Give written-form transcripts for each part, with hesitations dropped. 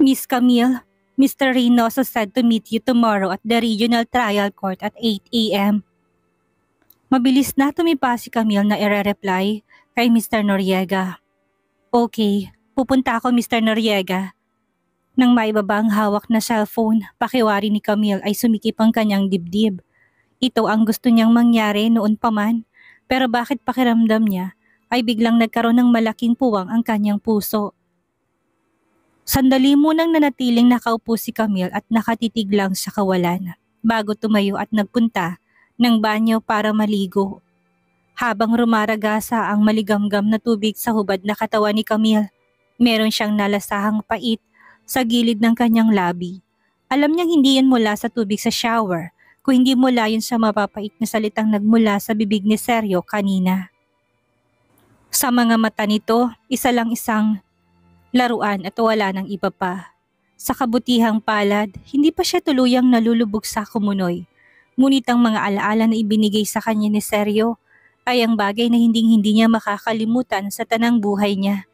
Miss Camille, Mr. Reynoso said to meet you tomorrow at the Regional Trial Court at 8 a.m. Mabilis na tumipa si Camille na ire-reply kay Mr. Noriega. Okay, pupunta ako Mr. Noriega. Nang maibaba ang hawak na cellphone, pakiwari ni Camille ay sumikip ang kanyang dibdib. Ito ang gusto niyang mangyari noon pa man, pero bakit pakiramdam niya ay biglang nagkaroon ng malaking puwang ang kanyang puso. Sandali munang nanatiling nakaupo si Camille at nakatitig lang sa kawalan bago tumayo at nagpunta ng banyo para maligo. Habang rumaragasa ang maligamgam na tubig sa hubad na katawan ni Camille, meron siyang nalasahang pait sa gilid ng kanyang labi. Alam niyang hindi yan mula sa tubig sa shower, kung hindi mula yun sa mapapait na salitang nagmula sa bibig ni Sergio kanina. Sa mga mata nito, isa lang isang laruan at wala ng iba pa. Sa kabutihang palad, hindi pa siya tuluyang nalulubog sa kumunoy. Ngunit ang mga alaala na ibinigay sa kanya ni Sergio ay ang bagay na hindi niya makakalimutan sa tanang buhay niya.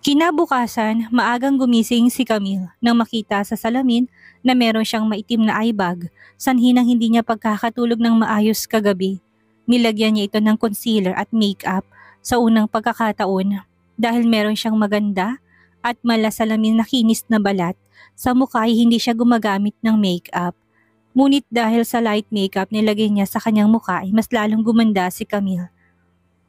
Kinabukasan, maagang gumising si Camille nang makita sa salamin na meron siyang maitim na eye bag, sanhi nang hindi niya pagkakatulog ng maayos kagabi. Nilagyan niya ito ng concealer at makeup sa unang pagkakataon dahil meron siyang maganda at malasalamin na kinis na balat. Sa mukha ay hindi siya gumagamit ng makeup. Ngunit dahil sa light makeup nilagay niya sa kanyang mukha ay mas lalong gumanda si Camille.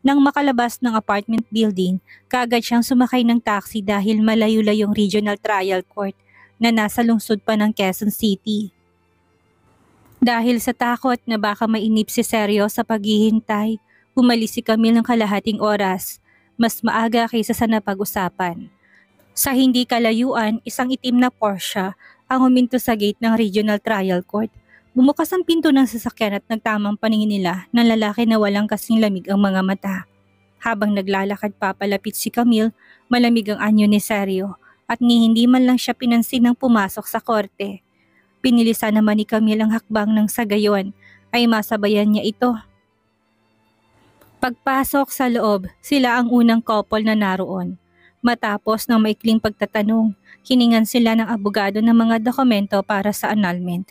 Nang makalabas ng apartment building, kaagad siyang sumakay ng taxi dahil malayo-layong regional trial court na nasa lungsod pa ng Quezon City. Dahil sa takot na baka mainip si Sergio sa paghihintay, umalis si Camille ng kalahating oras, mas maaga kaysa sa napag-usapan. Sa hindi kalayuan, isang itim na Porsche ang huminto sa gate ng regional trial court. Bumukas ang pinto ng sasakyan at nagtamang paningin nila ng lalaki na walang kasing lamig ang mga mata. Habang naglalakad papalapit si Camille, malamig ang anyo ni Sergio at ni hindi man lang siya pinansin ng pumasok sa korte. Pinilisan naman ni Camille ang hakbang ng sa gayon ay masabayan niya ito. Pagpasok sa loob, sila ang unang couple na naroon. Matapos ng maikling pagtatanong, hiningan sila ng abogado ng mga dokumento para sa annulment.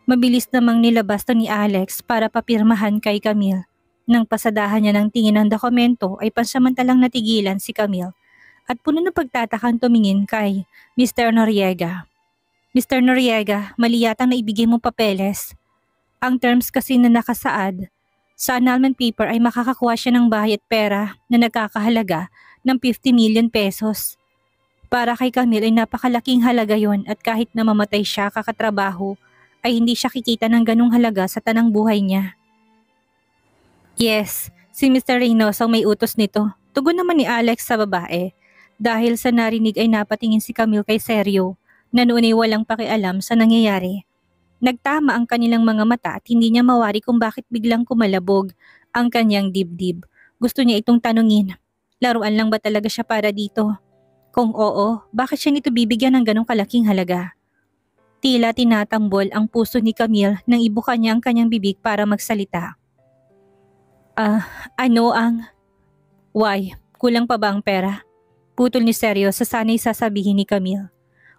Mabilis namang nilabas to ni Alex para papirmahan kay Camille. Nang pasadahan niya ng tingin ng dokumento ay pansamantalang natigilan si Camille at puno ng pagtatakang tumingin kay Mr. Noriega. Mr. Noriega, mali yatang naibigay mong papeles. Ang terms kasi na nakasaad sa annulment paper ay makakakuha siya ng bahay at pera na nagkakahalaga ng 50 million pesos. Para kay Camille ay napakalaking halaga yon at kahit na mamatay siya kakatrabaho, ay hindi siya kikita ng ganung halaga sa tanang buhay niya. Yes, si Mr. Reynoso may utos nito. Tugon naman ni Alex sa babae. Dahil sa narinig ay napatingin si Camille kay Sergio na noon ay walang pakialam sa nangyayari. Nagtama ang kanilang mga mata at hindi niya mawari kung bakit biglang kumalabog ang kanyang dibdib. Gusto niya itong tanungin. Laruan lang ba talaga siya para dito? Kung oo, bakit siya nito bibigyan ng ganong kalaking halaga? Tila tinatambol ang puso ni Camille nang ibuka niya ang kanyang bibig para magsalita. Ano ang... Why? Kulang pa ba ang pera? Putol ni Sergio sa sanay sasabihin ni Camille.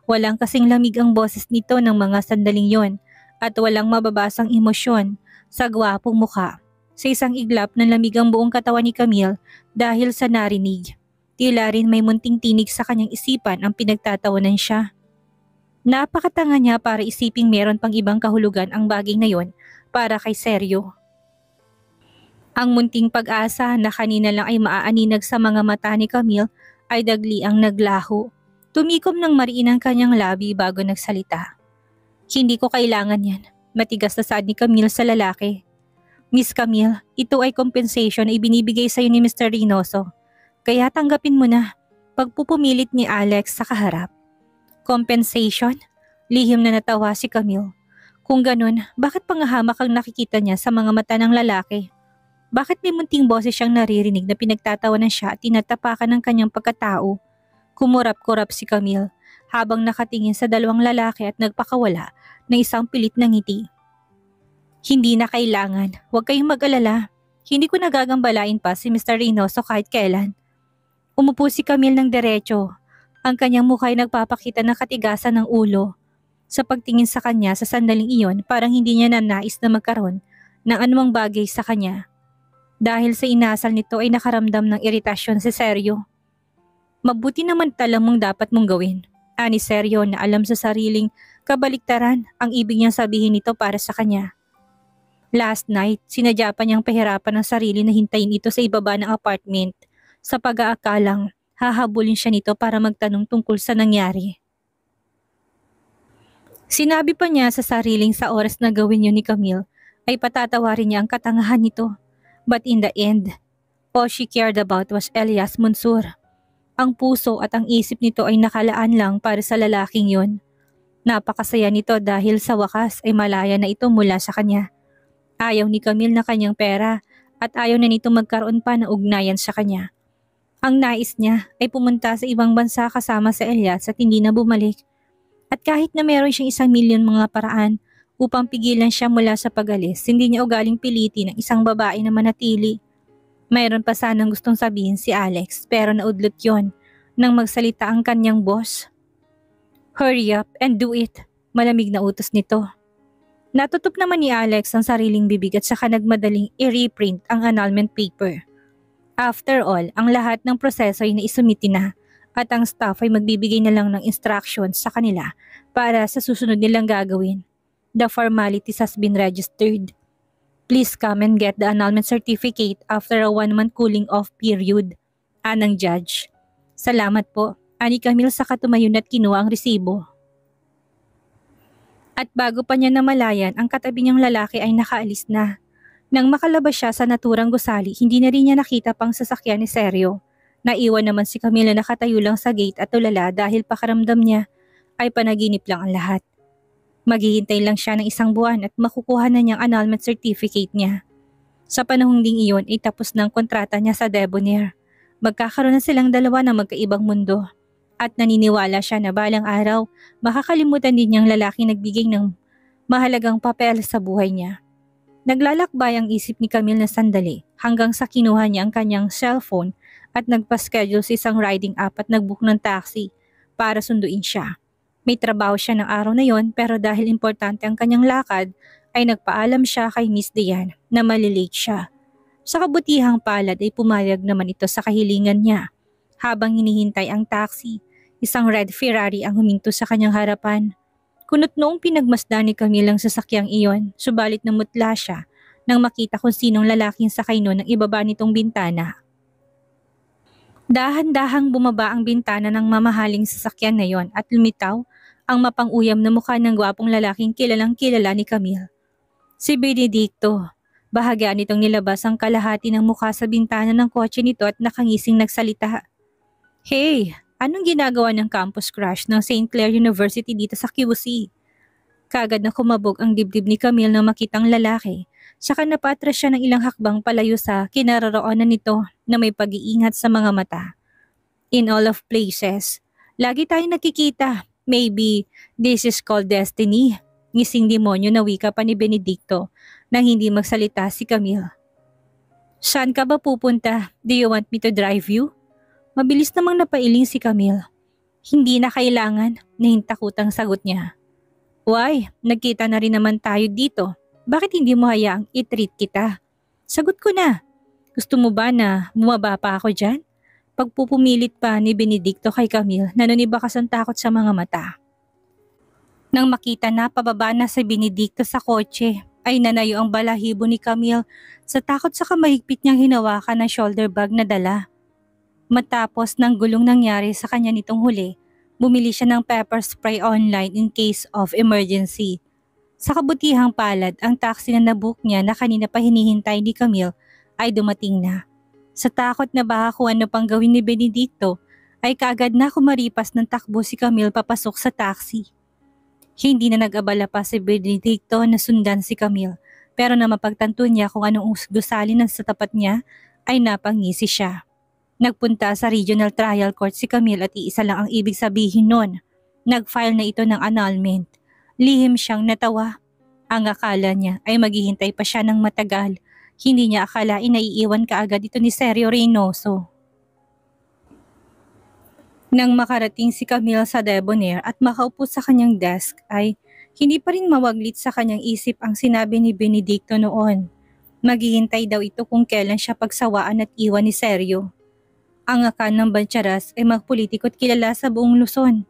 Walang kasing lamig ang boses nito ng mga sandaling yon at walang mababasang emosyon sa gwapong mukha. Sa isang iglap ng lamig ang buong katawan ni Camille dahil sa narinig. Tila rin may munting tinig sa kanyang isipan ang pinagtatawanan siya. Napakatanga niya para isiping meron pang ibang kahulugan ang bagay na yon para kay Sergio. Ang munting pag-asa na kanina lang ay maaaninag sa mga mata ni Camille ay dagli ang naglaho. Tumikom ng mariin ang kanyang labi bago nagsalita. Hindi ko kailangan yan. Matigas na saad ni Camille sa lalaki. Miss Camille, ito ay compensation na ibinibigay sa iyo ni Mr. Reynoso. Kaya tanggapin mo na. Pagpupumilit ni Alex sa kaharap. Compensation? Lihim na natawa si Camille. Kung ganun, bakit pangahamak ang nakikita niya sa mga mata ng lalaki? Bakit may munting boses siyang naririnig na pinagtatawanan siya at tinatapakan ng kanyang pagkatao? Kumurap-kurap si Camille habang nakatingin sa dalawang lalaki at nagpakawala ng isang pilit na ngiti. Hindi na kailangan. Huwag kayong mag-alala. Hindi ko nagagambalain pa si Mr. Reynoso kahit kailan. Umupo si Camille ng derecho. Ang kanyang mukha ay nagpapakita ng katigasan ng ulo. Sa pagtingin sa kanya sa sandaling iyon, parang hindi niya nais na magkaroon ng anumang bagay sa kanya. Dahil sa inasal nito ay nakaramdam ng iritasyon si Seryo. Mabuti naman tala mong dapat mong gawin. Ani Seryo na alam sa sariling kabaliktaran ang ibig niyang sabihin nito para sa kanya. Last night, sinadya pa niyang pahirapan ang sarili na hintayin ito sa ibaba ng apartment sa pag-aakalang hahabulin siya nito para magtanong tungkol sa nangyari. Sinabi pa niya sa sariling sa oras na gawin yun ni Camille ay patatawarin niya ang katangahan nito. But in the end, all she cared about was Elias Monsur. Ang puso at ang isip nito ay nakalaan lang para sa lalaking yon. Napakasaya nito dahil sa wakas ay malaya na ito mula sa kanya. Ayaw ni Camille na kanyang pera at ayaw na nito magkaroon pa ng ugnayan sa kanya. Ang nais niya ay pumunta sa ibang bansa kasama sa Elias at hindi na bumalik. At kahit na meron siyang 1,000,000 mga paraan upang pigilan siya mula sa pag-alis, hindi niya ugaling pilitin ang isang babae na manatili. Mayroon pa sanang gustong sabihin si Alex pero naudlot yon nang magsalita ang kanyang boss. Hurry up and do it, malamig na utos nito. Natutup naman ni Alex ang sariling bibig at saka nagmadaling i-reprint ang annulment paper. After all, ang lahat ng proseso ay naisumiti na at ang staff ay magbibigay na lang ng instructions sa kanila para sa susunod nilang gagawin. The formalities has been registered. Please come and get the annulment certificate after a 1-month cooling off period. Anang judge. Salamat po. Ani Camille sa katumayon at kinuha ang resibo. At bago pa niya namalayan, ang katabi niyang lalaki ay nakaalis na. Nang makalabas siya sa naturang gusali, hindi na rin niya nakita pang sasakyan ni Seryo. Naiwan naman si Camille na nakatayo lang sa gate at tulala dahil pakaramdam niya ay panaginip lang ang lahat. Maghihintay lang siya ng 1 buwan at makukuha na niyang annulment certificate niya. Sa panahong ding iyon ay tapos ng kontrata niya sa Debonair. Magkakaroon na silang dalawa ng magkaibang mundo. At naniniwala siya na balang araw, makakalimutan din niyang lalaki nagbigay ng mahalagang papel sa buhay niya. Naglalakbay ang isip ni Camille na sandali hanggang sa kinuha niya ang kanyang cellphone at nagpa-schedule sa isang riding app at nagbook ng taxi para sunduin siya. May trabaho siya ng araw na yon pero dahil importante ang kanyang lakad ay nagpaalam siya kay Miss Diane na malilate siya. Sa kabutihang palad ay pumayag naman ito sa kahilingan niya. Habang hinihintay ang taxi, isang red Ferrari ang huminto sa kanyang harapan. Kunot noong pinagmasdan ni Camille ang sasakyang iyon, subalit namutla siya nang makita kung sinong lalaking sakay noon ng ibaba nitong bintana. Dahan-dahang bumaba ang bintana ng mamahaling sasakyan na yon at lumitaw ang mapang-uyam na mukha ng gwapong lalaking kilalang-kilala ni Camille. Si Benedicto. Bahagya nitong nilabas ang kalahati ng mukha sa bintana ng kotse nito at nakangising nagsalita. Hey, anong ginagawa ng campus crush ng St. Clair University dito sa QC? Kagad na kumabog ang dibdib ni Camille nang makitang lalaki. Saka napatras siya ng ilang hakbang palayo sa kinaroroonan nito na may pag-iingat sa mga mata. In all of places, lagi tayong nakikita. Maybe this is called destiny. Ngising demonyo na wika pa ni Benedicto nang hindi magsalita si Camille. Saan ka ba pupunta? Do you want me to drive you? Mabilis namang napailing si Camille. Hindi na kailangan, nahintakutang sagot niya. Why? Nagkita na rin naman tayo dito. Bakit hindi mo hayaang i-treat kita? Sagot ko na. Gusto mo ba na bumaba pa ako dyan? Pagpupumilit pa ni Benedicto kay Camille, nanunibakas ang takot sa mga mata. Nang makita na pababa na si Benedicto sa kotse, ay nanayo ang balahibo ni Camille sa takot sa kamahigpit niyang hinawakan ng shoulder bag na dala. Matapos ng gulong nangyari sa kanya nitong huli, bumili siya ng pepper spray online in case of emergency. Sa kabutihang palad, ang taxi na nabook niya na kanina pa hinihintay ni Camille ay dumating na. Sa takot na baka kung ano pang gawin ni Benedicto, ay kaagad na kumaripas ng takbo si Camille papasok sa taxi. Hindi na nag-abala pa si Benedicto na sundan si Camille, pero na mapagtanto niya kung anong gusali na sa tapat niya ay napangisi siya. Nagpunta sa Regional Trial Court si Camille at iisa lang ang ibig sabihin nun. Nag-file na ito ng annulment. Lihim siyang natawa. Ang akala niya ay maghihintay pa siya ng matagal. Hindi niya akalain na iiwan kaagad ito ni Seryo Reynoso. Nang makarating si Camille sa Debonair at makaupo sa kanyang desk ay hindi pa rin mawaglit sa kanyang isip ang sinabi ni Benedicto noon. Maghihintay daw ito kung kailan siya pagsawaan at iwan ni Sergio. Ang akan ng Bancharas ay magpolitiko at kilala sa buong Luzon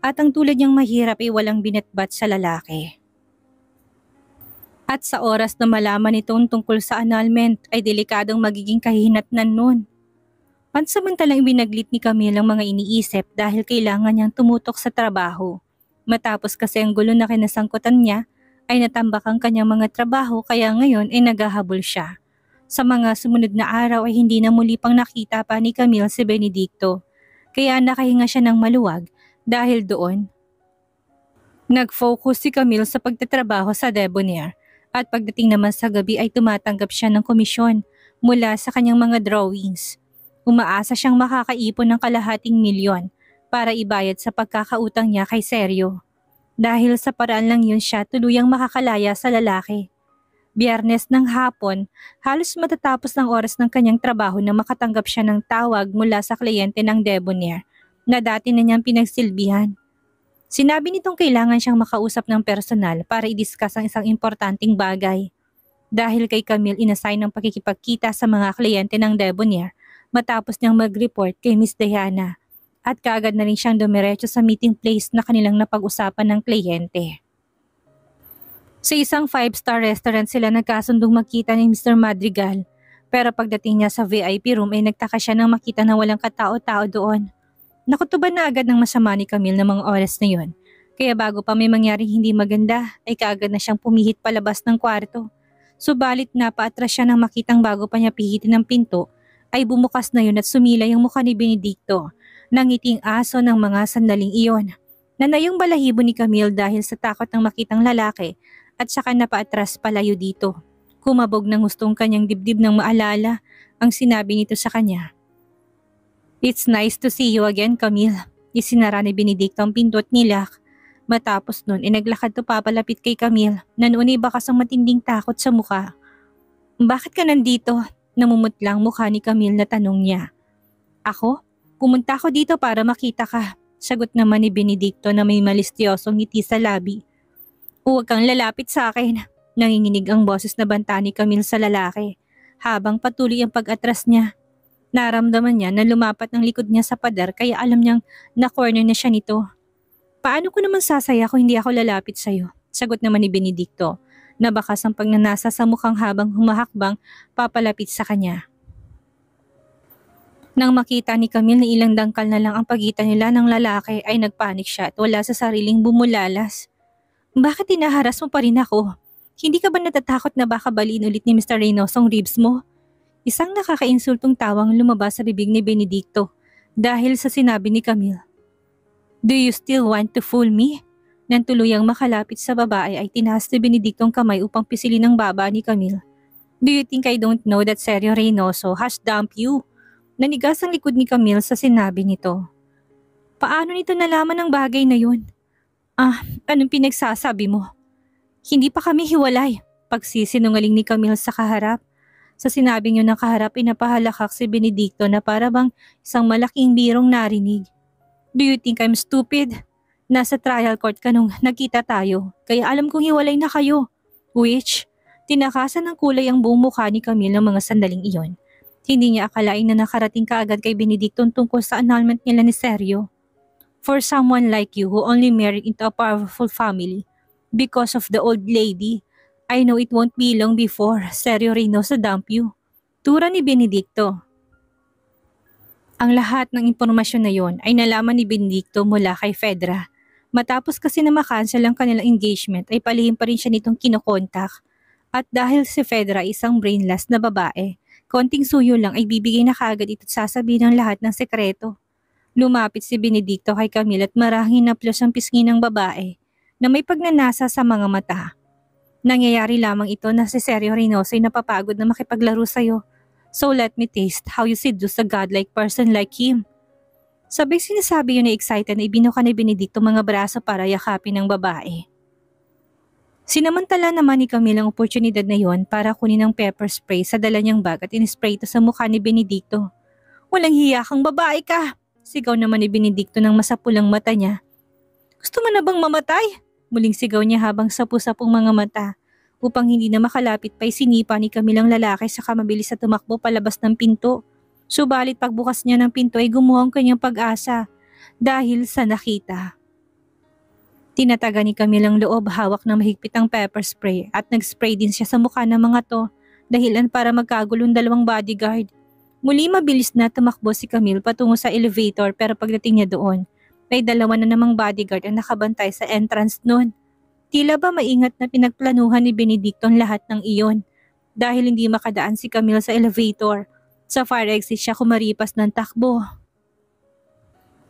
at ang tulad niyang mahirap ay walang binatbat sa lalaki. At sa oras na malaman itong tungkol sa annulment ay delikadong magiging kahihinatnan nun. Pansamantalang ibinaglit ni Camille ang mga iniisip dahil kailangan niyang tumutok sa trabaho. Matapos kasi ang gulo na kinasangkutan niya ay natambak ang kanyang mga trabaho kaya ngayon ay naghahabol siya. Sa mga sumunod na araw ay hindi na muli pang nakita pa ni Camille si Benedicto. Kaya nakahinga siya ng maluwag dahil doon. Nag-focus si Camille sa pagtatrabaho sa Debonair at pagdating naman sa gabi ay tumatanggap siya ng komisyon mula sa kanyang mga drawings. Umaasa siyang makakaipon ng kalahating milyon para ibayad sa pagkakautang niya kay Sergio. Dahil sa paraan lang yun siya tuluyang makakalaya sa lalaki. Biyernes ng hapon, halos matatapos ng oras ng kanyang trabaho na makatanggap siya ng tawag mula sa kliyente ng Debonair na dati na niyang pinagsilbihan. Sinabi nitong kailangan siyang makausap ng personal para i-discuss ang isang importanteng bagay. Dahil kay Camille inassign ng pakikipagkita sa mga kliyente ng Debonair matapos niyang mag-report kay Miss Diana at kaagad na rin siyang dumiretso sa meeting place na kanilang napag-usapan ng kliyente. Sa isang 5-star restaurant sila nagkasundong magkita ni Mr. Madrigal pero pagdating niya sa VIP room ay nagtaka siya nang makita na walang katao-tao doon. Nakutuban na agad ng masama ni Camille ng mga oras na yun kaya bago pa may mangyaring hindi maganda ay kaagad na siyang pumihit palabas ng kwarto. Subalit napaatras siya nang makitang bago pa niya pihitin ng pinto ay bumukas na yun at sumilay ang mukha ni Benedicto, nangiting aso ng mga sandaling iyon. Nanayong balahibo ni Camille dahil sa takot ng makitang lalaki at saka napaatras palayo dito. Kumabog ng gustong kanyang dibdib ng maalala ang sinabi nito sa kanya. "It's nice to see you again, Camille." Isinara ni Benedicto ang pinto at nilak. Matapos nun, naglakad to papalapit kay Camille na noon ay bakas ang matinding takot sa mukha. "Bakit ka nandito?" Namumutlang mukha ni Camille na tanong niya. "Ako? Pumunta ako dito para makita ka." Sagot naman ni Benedicto na may malistyosong ngiti sa labi. "Huwag kang lalapit sa akin." Nanginginig ang boses na banta ni Camille sa lalaki. Habang patuloy ang pag-atras niya, naramdaman niya na lumapat ang likod niya sa pader kaya alam niyang na-corner na siya nito. "Paano ko naman sasaya kung hindi ako lalapit sa'yo?" Sagot naman ni Benedicto na bakas ang pagnanasa sa mukhang habang humahakbang papalapit sa kanya. Nang makita ni Camille na ilang dangkal na lang ang pagitan nila ng lalaki ay nagpanik siya at wala sa sariling bumulalas. "Bakit tinaharas mo pa rin ako? Hindi ka ba natatakot na baka baliin ulit ni Mr. Reynoso ang ribs mo?" Isang nakakainsultong tawang lumabas sa bibig ni Benedicto dahil sa sinabi ni Camille. "Do you still want to fool me?" Nang tuluyang makalapit sa babae ay tinaas ni Benedicto ang kamay upang pisilin ang baba ni Camille. "Do you think I don't know that Sergio Reynoso has dumped you?" Nanigas ang likod ni Camille sa sinabi nito. "Paano nito nalaman ang bagay na yun?" Anong pinagsasabi mo?" "Hindi pa kami hiwalay." Pagsisinungaling ni Camille sa kaharap. Sa sinabing yun ng kaharap ay napahalakak si Benedicto na para bang isang malaking birong narinig. "Do you think I'm stupid? Nasa trial court ka nung nagkita tayo, kaya alam kong hiwalay na kayo." Which, tinakasan ng kulay ang buong mukha ni Camille ng mga sandaling iyon. Hindi niya akalain na nakarating kaagad kay Benedicto tungkol sa annulment nila ni Sergio. "For someone like you who only married into a powerful family because of the old lady, I know it won't be long before Sergio Reynoso dump you." Tura ni Benedicto. Ang lahat ng impormasyon na yon ay nalaman ni Benedicto mula kay Fedra. Matapos kasi na makancel ang kanilang engagement ay palihim pa rin siya nitong kinokontak. At dahil si Fedra isang brainless na babae, konting suyo lang ay bibigay na kaagad ito at sasabihin ng lahat ng sekreto. Lumapit si Benedicto kay Camille at marahing naplos ang pisngi ng babae na may pagnanasa sa mga mata. "Nangyayari lamang ito na si Sergio Reynoso ay napapagod na makipaglaro sa'yo. So let me taste how you seduce a godlike person like him." Sabay sinasabi yun na excited na ibinuka ni Benedicto mga braso para yakapin ng babae. Sinamantala naman ni Camille ang oportunidad na yon para kunin ang pepper spray sa dala niyang bag at inispray ito sa mukha ni Benedicto. "Walang hiya kang babae ka!" Sigaw naman ni Benedicto ng masapulang mata niya. Gusto mo na bang mamatay? Muling sigaw niya habang sapu-sapong mga mata. Upang hindi na makalapit pa'y sinipa ni Camille ang lalaki sa mabilis na tumakbo palabas ng pinto. Subalit pagbukas niya ng pinto ay gumuho ang kanyang pag-asa dahil sa nakita. Tinataga ni Camille ang loob hawak ng mahigpit ang pepper spray at nag-spray din siya sa mukha ng mga to dahilan para magkagulong dalawang bodyguard. Muli mabilis na tumakbo si Camille patungo sa elevator pero pagdating niya doon, ay dalawa na namang bodyguard ang nakabantay sa entrance noon. Tila ba maingat na pinagplanuhan ni Benedicto ang lahat ng iyon dahil hindi makadaan si Camille sa elevator. Sa fire exit siya kumaripas ng takbo.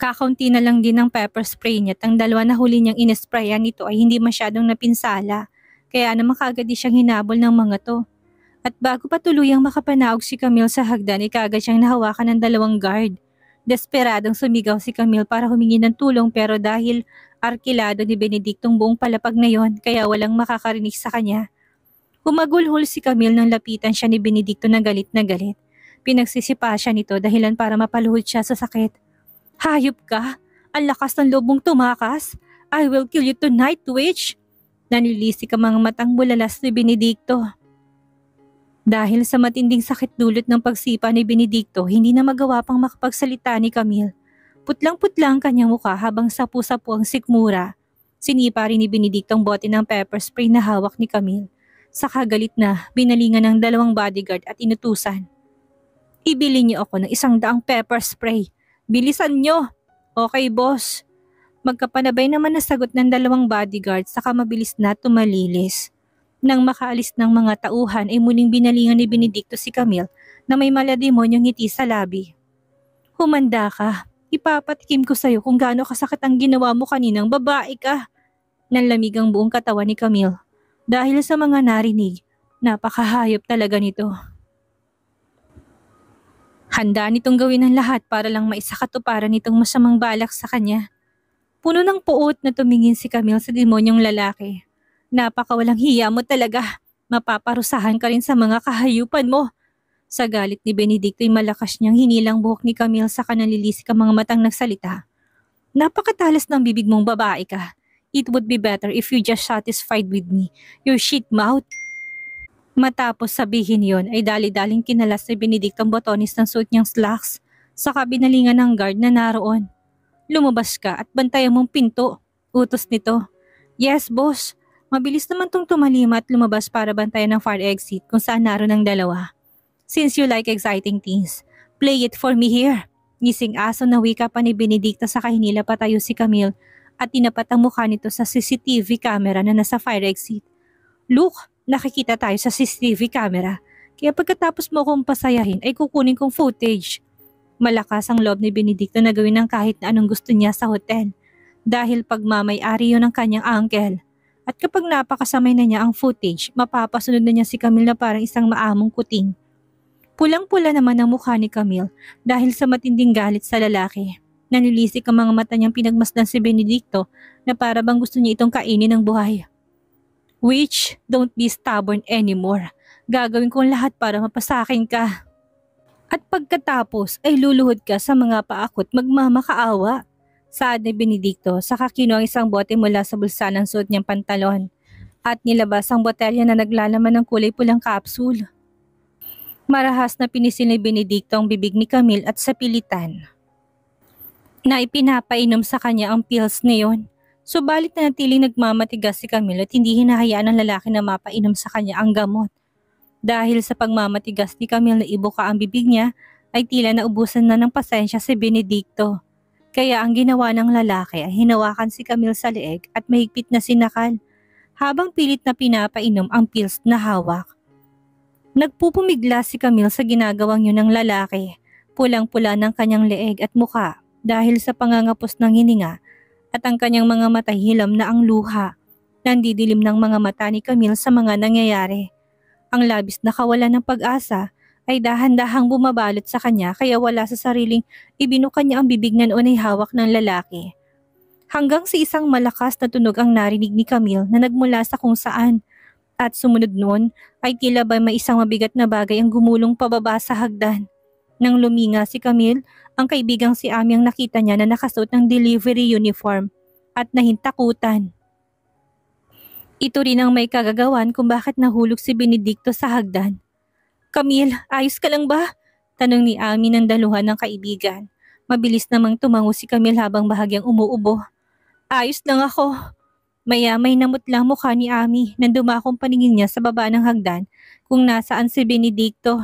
Kakaunti na lang din ang pepper spray niya at ang dalawa na huli niyang inesprayan nito ay hindi masyadong napinsala kaya naman kaagad siyang hinabol ng mga to. At bago pa tuluyang makapanaog si Camille sa hagdan ay kaagad siyang nahawakan ng dalawang guard. Desperadong sumigaw si Camille para humingi ng tulong pero dahil arkilado ni Benedictong buong palapag na yon kaya walang makakarinig sa kanya. Humagulhol si Camille nang lapitan siya ni Benedicto na galit na galit. Pinagsisipa siya nito dahilan para mapaluhod siya sa sakit. Hayop ka! Ang lakas ng loob mong tumakas! I will kill you tonight, witch! Nanilisik ang mga matang bulalas ni Benedicto. Dahil sa matinding sakit dulot ng pagsipa ni Benedicto, hindi na magawa pang makapagsalita ni Camille. Putlang-putlang kanyang mukha habang sapu-sapu ang sikmura. Sinipa rin ni Benedicto ang bote ng pepper spray na hawak ni Camille. Sa kagalit na, binalingan ng dalawang bodyguard at inutusan. Ibili niyo ako ng 100 pepper spray. Bilisan niyo! Okay, boss. Magkapanabay naman na sagot ng dalawang bodyguard saka mabilis na tumalilis. Nang makaalis ng mga tauhan ay muling binalingan ni Benedicto si Camille na may malademonyong ngiti sa labi. Humanda ka. Ipapatikim ko sa'yo kung gaano kasakit ang ginawa mo kaninang babae ka. Nanlamig ang buong katawan ni Camille. Dahil sa mga narinig, napakahayop talaga nito. Handa nitong gawin ang lahat para lang maisakatuparan nitong masamang balak sa kanya. Puno ng puot na tumingin si Camille sa demonyong lalaki. Napakawalang hiya mo talaga. Mapaparusahan ka rin sa mga kahayupan mo. Sa galit ni Benedicto ay malakas niyang hinilang buhok ni Camille sa kanalilisik ang mga matang nagsalita. Napakatalas ng bibig mong babae ka. It would be better if you just satisfied with me. Your shit mouth. Matapos sabihin yon ay dali-daling kinalas ni Benedicto ang botones ng suot niyang slacks sa kabinalingan ng guard na naroon. Lumabas ka at bantayan mong pinto. Utos nito. Yes, boss. Mabilis naman tong tumalima at lumabas para bantayan ng fire exit kung saan naroon ang dalawa. Since you like exciting things, play it for me here. Ngising aso na wika pa ni Benedicto sa kahinila patayo si Camille at tinapat ang mukha nito sa CCTV camera na nasa fire exit. Look, nakikita tayo sa CCTV camera. Kaya pagkatapos mo akong pasayahin ay kukunin kong footage. Malakas ang loob ni Benedicto na gawin ng kahit na anong gusto niya sa hotel. Dahil pagmamay-ari yun ng kanyang uncle. At kapag napakasamay na niya ang footage, mapapasunod na niya si Camille na parang isang maamong kuting. Pulang-pula naman ang mukha ni Camille dahil sa matinding galit sa lalaki. Nanilisik ang mga mata niyang pinagmasdan si Benedicto na para bang gusto niya itong kainin ng buhay. Witch, don't be stubborn anymore. Gagawin ko ang lahat para mapasakin ka. At pagkatapos ay luluhod ka sa mga paakot magmamakaawa. Saad ni Benedicto saka kinuha ang isang bote mula sa bulsa ng suot niyang pantalon at nilabas ang botelya na naglalaman ng kulay pulang kapsul. Marahas na pinisil ni Benedicto ang bibig ni Camille at sa pilitan na ipinapainom sa kanya ang pills na yon. Subalit na natiling nagmamatigas si Camille at hindi hinahayaan ng lalaki na mapainom sa kanya ang gamot. Dahil sa pagmamatigas ni Camille na ibuka ang bibig niya ay tila naubusan na ng pasensya si Benedicto. Kaya ang ginawa ng lalaki ay hinawakan si Camille sa leeg at mahigpit na sinakal habang pilit na pinapainom ang pills na hawak. Nagpupumigla si Camille sa ginagawang yun ng lalaki, pulang-pula ng kanyang leeg at mukha dahil sa pangangapos ng hininga at ang kanyang mga mata hilam na ang luha. Nandidilim ng mga mata ni Camille sa mga nangyayari. Ang labis na kawalan ng pag-asa ay dahan-dahang bumabalot sa kanya kaya wala sa sariling ibinuka niya ang bibig na noon ay hawak ng lalaki. Hanggang sa isang malakas na tunog ang narinig ni Camille na nagmula sa kung saan at sumunod noon ay tila ba may isang mabigat na bagay ang gumulong pababa sa hagdan. Nang luminga si Camille, ang kaibigang si Ami ang nakita niya na nakasuot ng delivery uniform at nahintakutan. Ito rin ang may kagagawan kung bakit nahulog si Benedicto sa hagdan. Camille, ayos ka lang ba? Tanong ni Ami ng daluhan ng kaibigan. Mabilis namang tumango si Camille habang bahagyang umuubo. Ayos lang ako. Maya may namutlang mukha ni Ami nang dumakong paningin niya sa baba ng hagdan kung nasaan si Benedicto.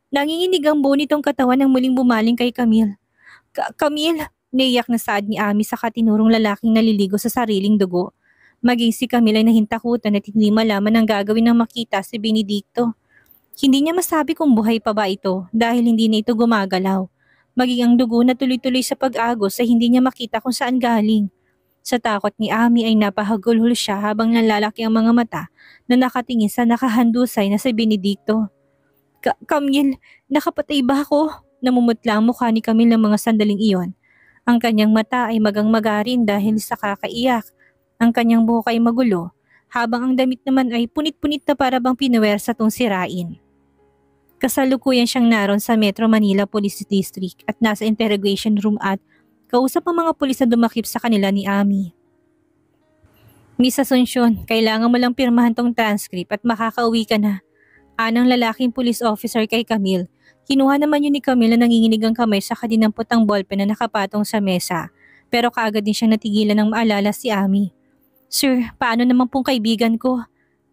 Nanginginig ang buo nitong katawan nang muling bumaling kay Camille. Camille, naiyak na saad ni Ami sa katinurong lalaking naliligo sa sariling dugo. Maging si Camille ay nahintakutan at hindi malaman ang gagawin nang makita si Benedicto. Hindi niya masabi kung buhay pa ba ito dahil hindi na ito gumagalaw. Maging ang dugo na tuloy-tuloy sa pag-agos ay hindi niya makita kung saan galing. Sa takot ni Ami ay napahagulhol siya habang nalalaki ang mga mata na nakatingin sa nakahandusay na si Benedicto. Camille, nakapatay ba ako? Namumutla ang mukha ni Camille ng mga sandaling iyon. Ang kanyang mata ay magang-magarin dahil sa kakaiyak. Ang kanyang buhok ay magulo, habang ang damit naman ay punit-punit na para bang pinuwersa tong sirain. Kasalukuyan siyang naroon sa Metro Manila Police District at nasa interrogation room at kausap ang mga pulis na dumakip sa kanila ni Ami. Miss Asuncion, kailangan mo lang pirmahan tong transcript at makakauwi ka na. Anang lalaking police officer kay Camille. Kinuha naman yun ni Camille na nanginginig ang kamay sa kadinampotang ballpen na nakapatong sa mesa. Pero kaagad din siyang natigilan ng maalala si Ami. Sir, paano naman pong kaibigan ko?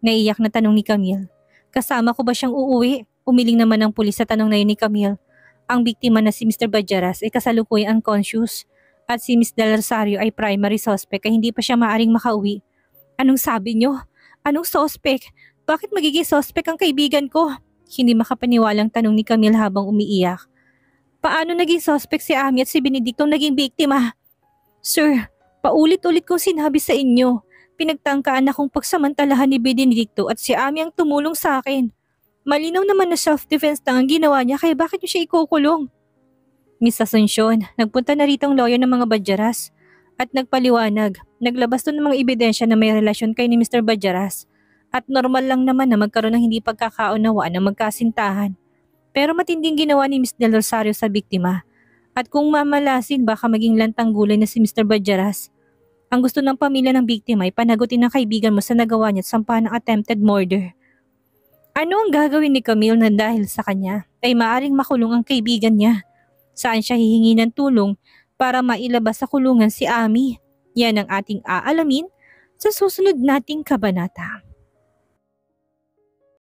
Naiyak na tanong ni Camille. Kasama ko ba siyang uuwi? Umiling naman ang pulis sa tanong na yun ni Camille. Ang biktima na si Mr. Badjaras ay kasalukuyang unconscious at si Ms. Del Rosario ay primary suspect ay hindi pa siya maaring makauwi. Anong sabi niyo? Anong suspect? Bakit magiging suspect ang kaibigan ko? Hindi makapaniwalang tanong ni Camille habang umiiyak. Paano naging suspect si Ami at si Benedicto naging biktima? Sir, paulit-ulit kong sinabi sa inyo. Pinagtangkaan akong pagsamantalahan ni Benedicto at si Ami ang tumulong sa akin. Malinaw naman na self-defense lang ang ginawa niya kaya bakit niyo siya ikukulong? Miss Asuncion, nagpunta na rito ang lawyer ng mga Badjaras at nagpaliwanag. Naglabas doon ng mga ebidensya na may relasyon kay ni Mr. Badjaras. At normal lang naman na magkaroon ng hindi pagkakaunawaan ng magkasintahan. Pero matinding ginawa ni Ms. Del Rosario sa biktima. At kung mamalasin baka maging lantang gulay na si Mr. Badjaras. Ang gusto ng pamilya ng biktima ay panagutin ng kaibigan mo sa nagawa niya at sampahan ng attempted murder. Ano ang gagawin ni Camille na dahil sa kanya ay maaring makulong ang kaibigan niya? Saan siya hihingi ng tulong para mailabas sa kulungan si Ami? Yan ang ating aalamin sa susunod nating kabanata.